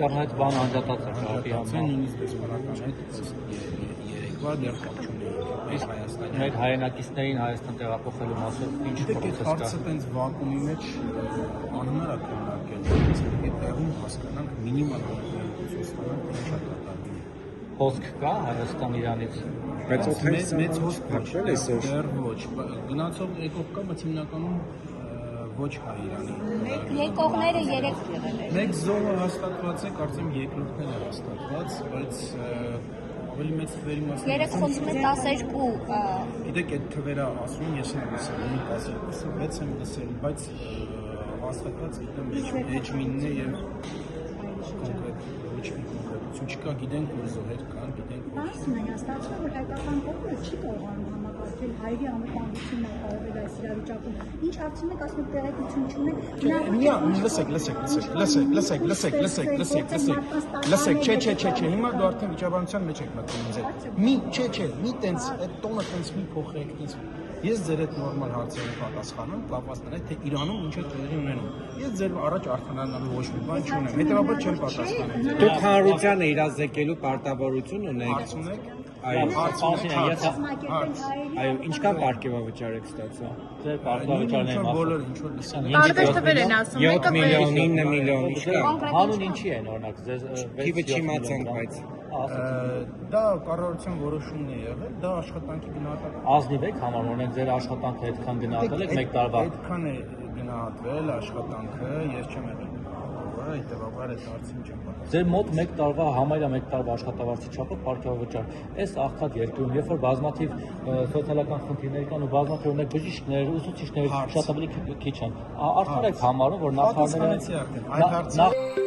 ինտերնետ բան անջատած է շահի համար։ Նույնիսկ դեսպանական հետ երեկվա դեռ կապ չունեինք Հայաստանի։ Մեր հայրենակիցներին Հայաստան տեղափոխելու մասով ինչ Գիտեք, այդ հարցը տենց վակուումի մեջ անհնար է քննարկել։ Պետք է տեղում հասկանանք մինիմալ կոնկրետություն ստանանք, ինչ է կատարվում։ Հոսք կա Հայաստան Իրանից։ Բայց մեծ հոսք փակվել է այսօր։ Դեռ ոչ, գնացող եկող կա, բայց հիմնականում ոչ հայ Իրանի։ Եկողները 3 եղել են։ Մեկ զոհը հաստատված է, կարծեմ երկրորդն է հաստատված, բայց ավելի մեծ թվերի մասին։ 3 խոցում է 12 Գիտեք, այդ թվերը ասում ես եմ լսել, ունի 12-6 եմ լսել, բայց հաստատված գիտեմ էջմինն է եւ կոնկրետ ոչ մի կոնկրետություն չկա, գիտենք որ զոհեր կան, գիտենք որ Հարցն է, հաստատվում որ հայկական կողմը չի կարողանում համակարգել հայերի անվտանգությունը կարողել այս իրավիճակում։ Ինչ հարցում եք, ասում եք տեղեկություն չունեք։ Լսեք, չէ, հիմա դու արդեն վիճաբանության մեջ եք մտնում ինձ հետ։ Մի տենց, այդ տոնը տենց մի փոխեք, տենց։ Ես ձեր այդ նորմալ հարցերին պատասխանում, կապված նրան, թե Իրանում ինչ է տեղի ունենում։ Ես ձեր առաջ արտանալու ոչ մի բան չունեմ, հետևաբար չեմ պատասխանում։ Դուք հանրությանը իրազեկելու պարտավորություն ունեք։ Հարց ունեք։ Այո, ինչքան պարգևավճար եք ստացա։ Ձեր պարտավորությունն եմ Բոլորը ինչ որ լսում։ Տարբեր թվեր են ասում, 7 միլիոն, 9 միլիոն, ինչքան։ Հանուն ինչի են օրինակ ձեզ Թիվը չիմացանք, բայց Դա կառավարության որոշումն է եղել, դա աշխատանքի գնահատական։ ազնիվ եք համարում, օրինակ ձեր աշխատանքը այդքան գնահատել եք մեկ տարվա։ Այդքան է գնահատվել աշխատանքը, ես չեմ եղել որը հետևաբար այդ հարցին չեմ պատասխանում։ Ձեր մոտ մեկ տարվա համարյա մեկ տարվա աշխատավարձի չափով պարգևավճար։ Այս աղքատ երկրում, երբ որ բազմաթիվ սոցիալական խնդիրներ կան ու բազմաթիվ օրինակ բժիշկներ, ուսուցիչներ շատ ավելի քիչ են, արդյոք եք համարում, որ նախարարները Պատասխանեցի արդեն, այդ հարցը